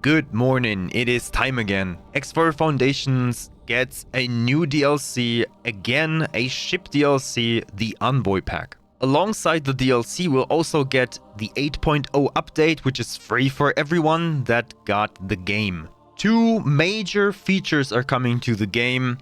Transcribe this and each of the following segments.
Good morning, it is time again. X4 Foundations gets a new DLC, again a ship DLC, the Envoy pack. Alongside the DLC we'll also get the 8.0 update, which is free for everyone that got the game. Two major features are coming to the game.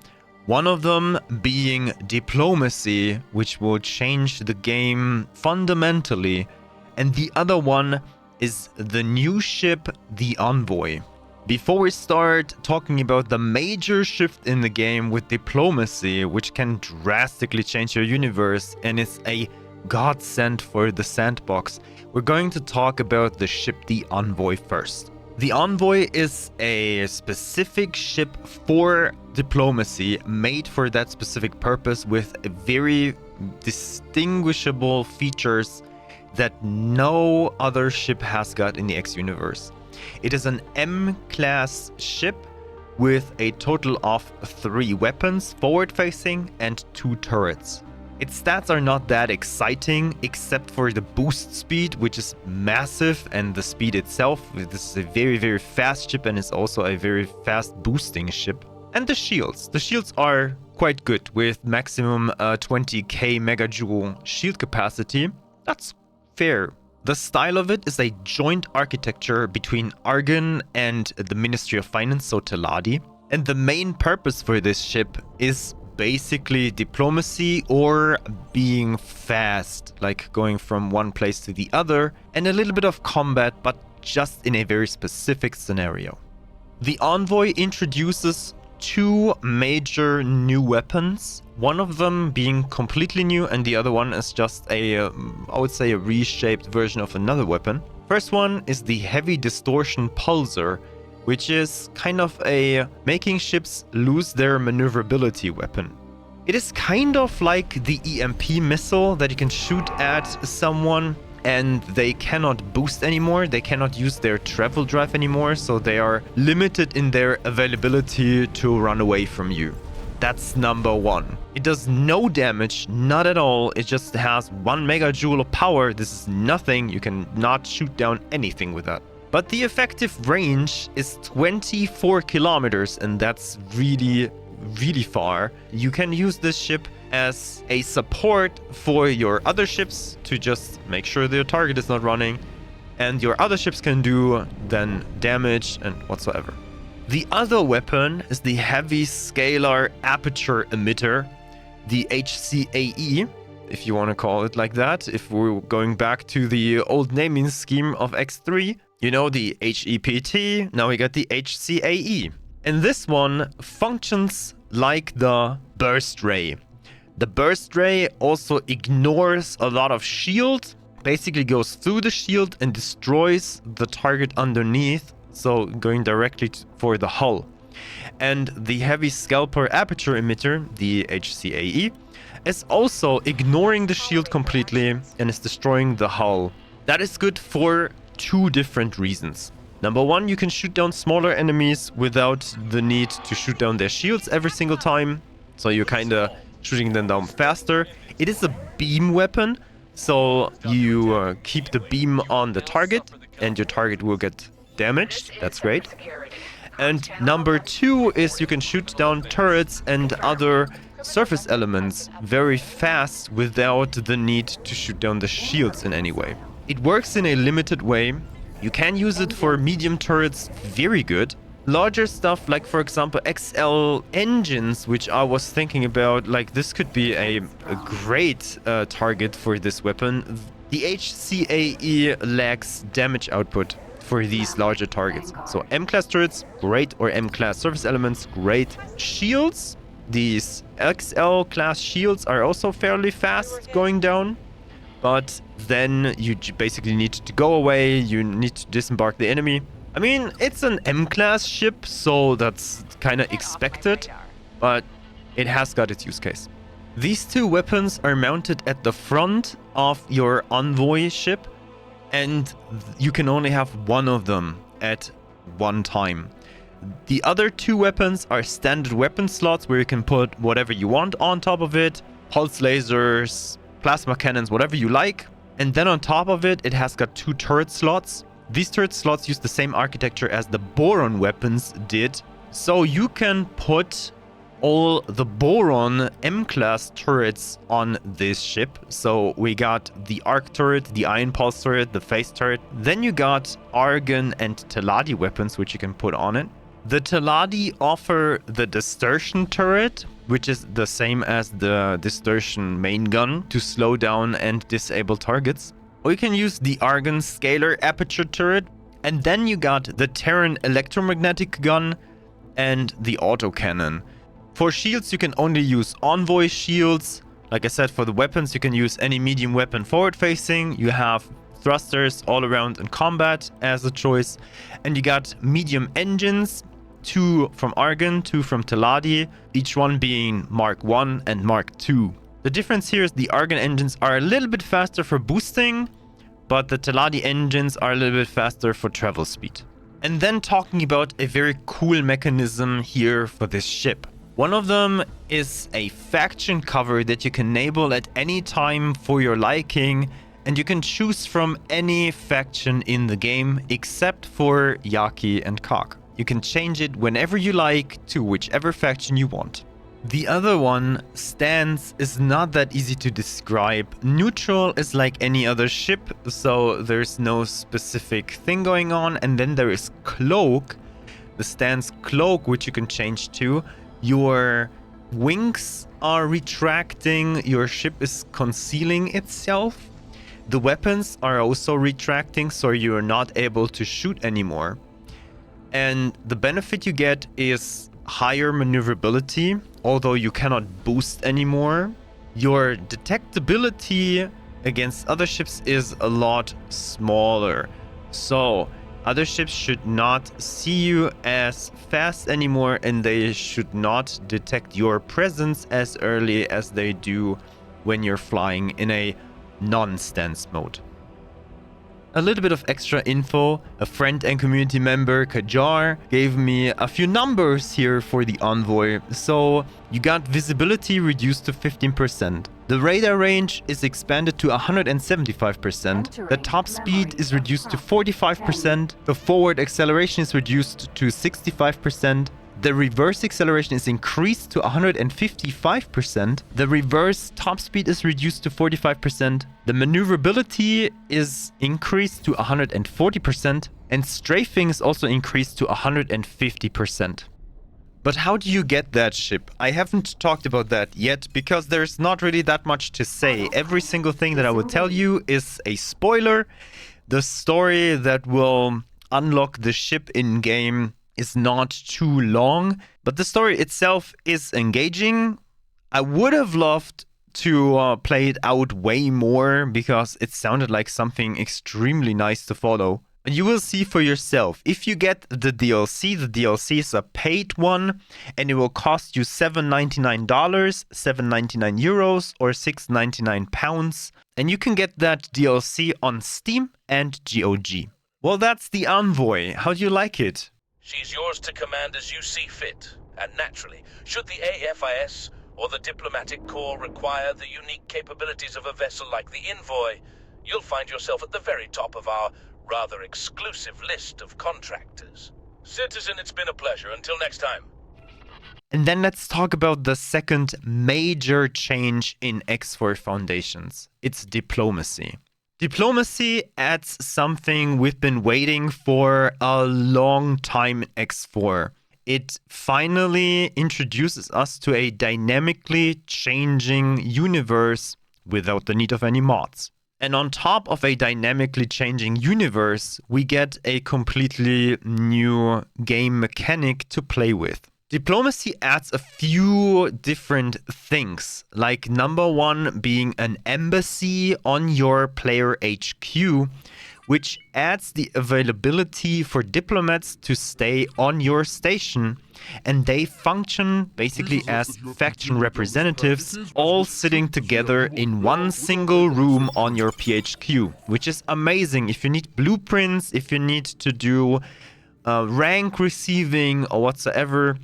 One of them being diplomacy, which will change the game fundamentally. And the other one is the new ship, the Envoy. Before we start talking about the major shift in the game with diplomacy, which can drastically change your universe and is a godsend for the sandbox, we're going to talk about the ship, the Envoy, first. The Envoy is a specific ship for diplomacy, made for that specific purpose, with very distinguishable features that no other ship has got in the X universe. It is an M-class ship with a total of 3 weapons, forward-facing, and 2 turrets. Its stats are not that exciting, except for the boost speed, which is massive, and the speed itself. This is a very, very fast ship, and it's also a very fast boosting ship. And the shields. The shields are quite good, with maximum 20k megajoule shield capacity. That's fair. The style of it is a joint architecture between Argon and the Ministry of Finance, so Teladi. And the main purpose for this ship is basically diplomacy or being fast, like going from one place to the other, and a little bit of combat, but just in a very specific scenario. The Envoy introduces 2 major new weapons, one of them being completely new and the other one is just I would say a reshaped version of another weapon. First one is the Heavy Distortion Pulsar, which is kind of a making ships lose their maneuverability weapon. It is kind of like the EMP missile that you can shoot at someone and they cannot boost anymore, they cannot use their travel drive anymore, so they are limited in their availability to run away from you. That's number 1. It does no damage, not at all, it just has 1 megajoule of power. This is nothing, you can not shoot down anything with that. But the effective range is 24 kilometers, and that's really, really far. You can use this ship as a support for your other ships to just make sure their target is not running, and your other ships can do then damage and whatsoever. The other weapon is the Heavy Scalar Aperture Emitter, the HCAE, if you want to call it like that. If we're going back to the old naming scheme of X3, you know, the HEPT, now we got the HCAE. And this one functions like the Burst Ray. The Burst Ray also ignores a lot of shield, basically goes through the shield and destroys the target underneath, so going directly for the hull. And the Heavy Scalper Aperture Emitter, the HCAE, is also ignoring the shield completely and is destroying the hull. That is good for 2 different reasons. Number 1, you can shoot down smaller enemies without the need to shoot down their shields every single time, so you're kinda shooting them down faster. It is a beam weapon, so you keep the beam on the target and your target will get damaged. That's great. And number 2 is you can shoot down turrets and other surface elements very fast without the need to shoot down the shields in any way. It works in a limited way. You can use it for medium turrets, very good. Larger stuff, like for example XL engines, which I was thinking about, like this could be a great target for this weapon. The HCAE lacks damage output for these larger targets. So M-class turrets, great, or M-class surface elements, great. Shields, these XL class shields are also fairly fast going down, but then you basically need to go away, you need to disembark the enemy. I mean, it's an M-class ship, so that's kind of expected, but it has got its use case. These 2 weapons are mounted at the front of your Envoy ship, and you can only have one of them at one time. The other 2 weapons are standard weapon slots where you can put whatever you want on top of it, pulse lasers, plasma cannons, whatever you like. And then on top of it, it has got 2 turret slots. These turret slots use the same architecture as the Boron weapons did, so you can put all the Boron M-class turrets on this ship. So we got the Arc turret, the Iron Pulse turret, the Phase turret. Then you got Argon and Teladi weapons, which you can put on it. The Teladi offer the Distortion turret, which is the same as the Distortion main gun to slow down and disable targets. Or you can use the Argon Scalar Aperture turret. And then you got the Terran Electromagnetic gun and the Autocannon. For shields, you can only use Envoy shields. Like I said, for the weapons, you can use any medium weapon forward-facing. You have thrusters all around in combat as a choice. And you got medium engines, 2 from Argon, 2 from Teladi, each one being Mark 1 and Mark 2. The difference here is the Argon engines are a little bit faster for boosting, but the Teladi engines are a little bit faster for travel speed. And then talking about a very cool mechanism here for this ship. One of them is a faction cover that you can enable at any time for your liking, and you can choose from any faction in the game except for Yaki and Kak. You can change it whenever you like to whichever faction you want. The other one, Stance, is not that easy to describe. Neutral is like any other ship, so there's no specific thing going on. And then there is Cloak, the Stance Cloak, which you can change to. Your wings are retracting, your ship is concealing itself. The weapons are also retracting, so you're not able to shoot anymore. And the benefit you get is higher maneuverability, although you cannot boost anymore. Your detectability against other ships is a lot smaller. So other ships should not see you as fast anymore, and they should not detect your presence as early as they do when you're flying in a non-stance mode. A little bit of extra info. A friend and community member, Kajar, gave me a few numbers here for the Envoy. So you got visibility reduced to 15%. The radar range is expanded to 175%. The top speed is reduced to 45%. The forward acceleration is reduced to 65%. The reverse acceleration is increased to 155%. The reverse top speed is reduced to 45%. The maneuverability is increased to 140%. And strafing is also increased to 150%. But how do you get that ship? I haven't talked about that yet because there's not really that much to say. Every single thing that I will tell you is a spoiler. The story that will unlock the ship in-game is not too long, but the story itself is engaging. I would have loved to play it out way more because it sounded like something extremely nice to follow. You will see for yourself. If you get the DLC is a paid one, and it will cost you $7.99, €7.99 euros, or £6.99, and you can get that DLC on Steam and GOG. Well, that's the Envoy. How do you like it? She's yours to command as you see fit, and naturally, should the AFIS or the Diplomatic Corps require the unique capabilities of a vessel like the Envoy, you'll find yourself at the very top of our rather exclusive list of contractors. Citizen, it's been a pleasure. Until next time. And then let's talk about the second major change in X4 Foundations. It's diplomacy. Diplomacy adds something we've been waiting for a long time in X4. It finally introduces us to a dynamically changing universe without the need of any mods. And on top of a dynamically changing universe, we get a completely new game mechanic to play with. Diplomacy adds a few different things, like number one being an embassy on your player HQ, which adds the availability for diplomats to stay on your station, and they function basically as faction representatives, all sitting together in one single room on your PHQ, which is amazing if you need blueprints, if you need to do rank receiving or whatsoever.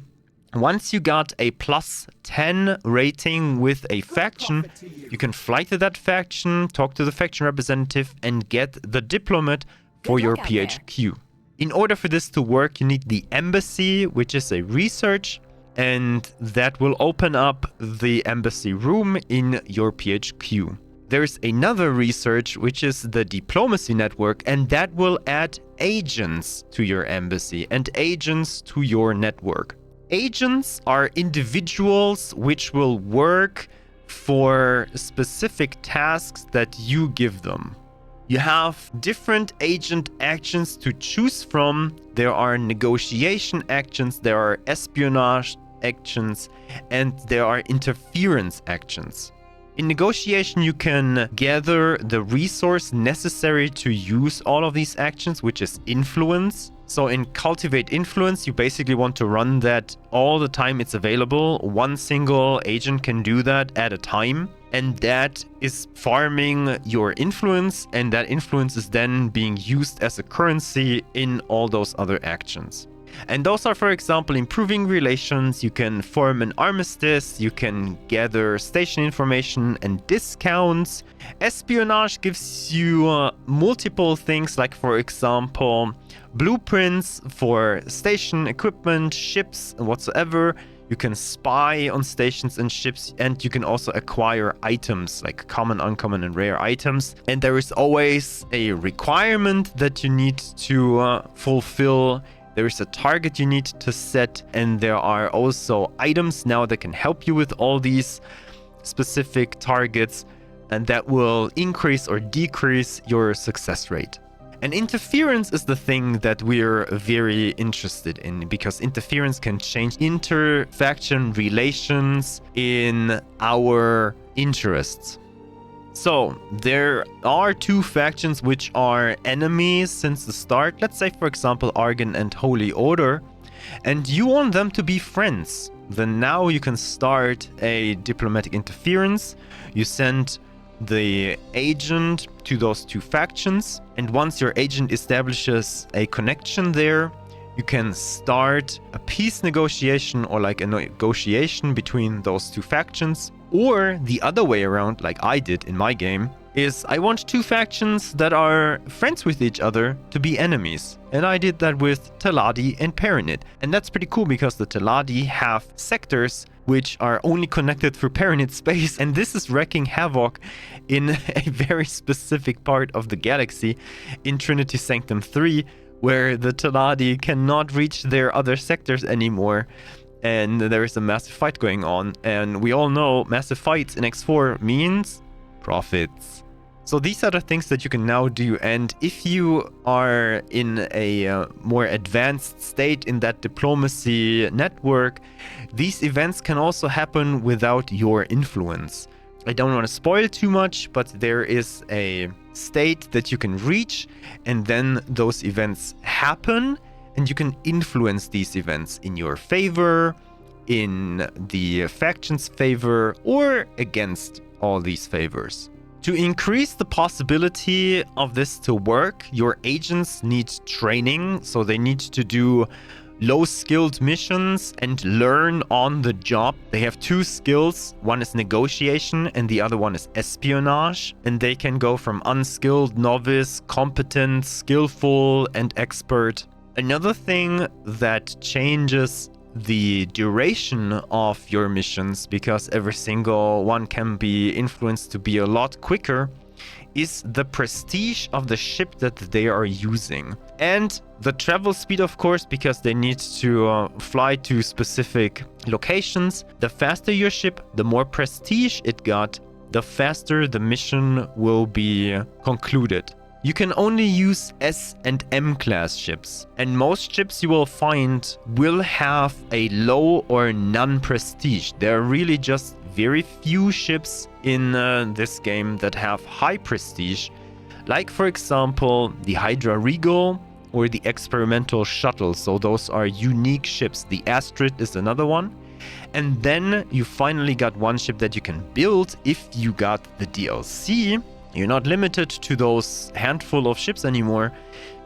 Once you got a +10 rating with a faction, you can fly to that faction, talk to the faction representative, and get the diplomat for your luck out there. PHQ. In order for this to work, you need the embassy, which is a research, and that will open up the embassy room in your PHQ. There's another research, which is the diplomacy network, and that will add agents to your embassy and agents to your network. Agents are individuals which will work for specific tasks that you give them. You have different agent actions to choose from. There are negotiation actions, there are espionage actions, and there are interference actions. In negotiation, you can gather the resource necessary to use all of these actions, which is influence. So in Cultivate Influence, you basically want to run that all the time it's available. One single agent can do that at a time. And that is farming your influence. And that influence is then being used as a currency in all those other actions. And those are, for example, improving relations. You can form an armistice. You can gather station information and discounts. Espionage gives you multiple things, like, for example, blueprints for station equipment, ships, and whatsoever. You can spy on stations and ships, and you can also acquire items like common, uncommon, and rare items. And there is always a requirement that you need to fulfill. There is a target you need to set, and there are also items now that can help you with all these specific targets, and that will increase or decrease your success rate. And interference is the thing that we're very interested in, because interference can change inter-faction relations in our interests. So there are two factions which are enemies since the start. Let's say, for example, Argon and Holy Order, and you want them to be friends. Then now you can start a diplomatic interference. You send the agent to those two factions, and once your agent establishes a connection there, you can start a peace negotiation or like a negotiation between those two factions. Or the other way around, like I did in my game, is I want two factions that are friends with each other to be enemies. And I did that with Teladi and Paranid. And that's pretty cool because the Teladi have sectors which are only connected through Paranid space. And this is wreaking havoc in a very specific part of the galaxy in Trinity Sanctum 3, where the Teladi cannot reach their other sectors anymore. And there is a massive fight going on. And we all know massive fights in X4 means profits. So these are the things that you can now do. And if you are in a more advanced state in that diplomacy network, these events can also happen without your influence. I don't want to spoil too much, but there is a state that you can reach, and then those events happen. And you can influence these events in your favor, in the faction's favor, or against all these favors. To increase the possibility of this to work, your agents need training. So they need to do low-skilled missions and learn on the job. They have two skills. One is negotiation and the other one is espionage. And they can go from unskilled, novice, competent, skillful, and expert. Another thing that changes the duration of your missions, because every single one can be influenced to be a lot quicker, is the prestige of the ship that they are using. And the travel speed, of course, because they need to fly to specific locations. The faster your ship, the more prestige it got, the faster the mission will be concluded. You can only use S and M class ships, and most ships you will find will have a low or none prestige. There are really just very few ships in this game that have high prestige, like for example the Hydra Regal or the Experimental Shuttle. So those are unique ships. The Astrid is another one. And then you finally got one ship that you can build if you got the DLC. You're not limited to those handful of ships anymore,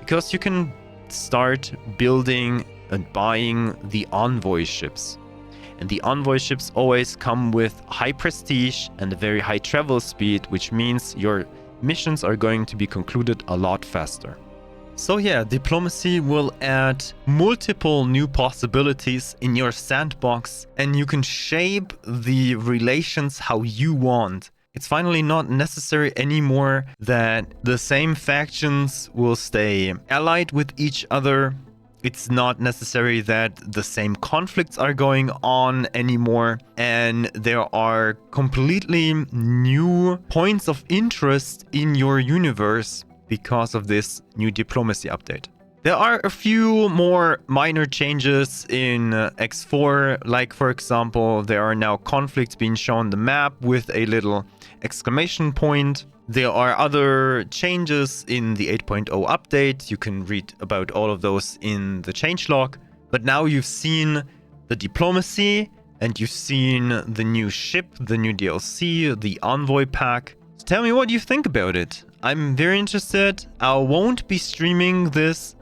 because you can start building and buying the Envoy ships. And the Envoy ships always come with high prestige and a very high travel speed, which means your missions are going to be concluded a lot faster. So yeah, diplomacy will add multiple new possibilities in your sandbox, and you can shape the relations how you want. It's finally not necessary anymore that the same factions will stay allied with each other. It's not necessary that the same conflicts are going on anymore, and there are completely new points of interest in your universe because of this new diplomacy update. There are a few more minor changes in X4, like for example, there are now conflicts being shown on the map with a little exclamation point. There are other changes in the 8.0 update. You can read about all of those in the changelog. But now you've seen the diplomacy and you've seen the new ship, the new DLC, the Envoy pack. So tell me what you think about it. I'm very interested. I won't be streaming this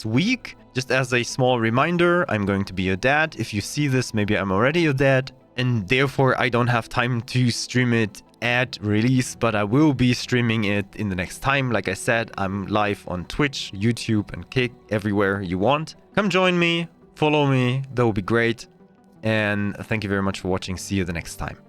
week. Just as a small reminder, I'm going to be a dad. If you see this, maybe I'm already a dad. And therefore, I don't have time to stream it at release, but I will be streaming it in the next time. Like I said, I'm live on Twitch, YouTube, and Kick, everywhere you want. Come join me, follow me, that would be great. And thank you very much for watching. See you the next time.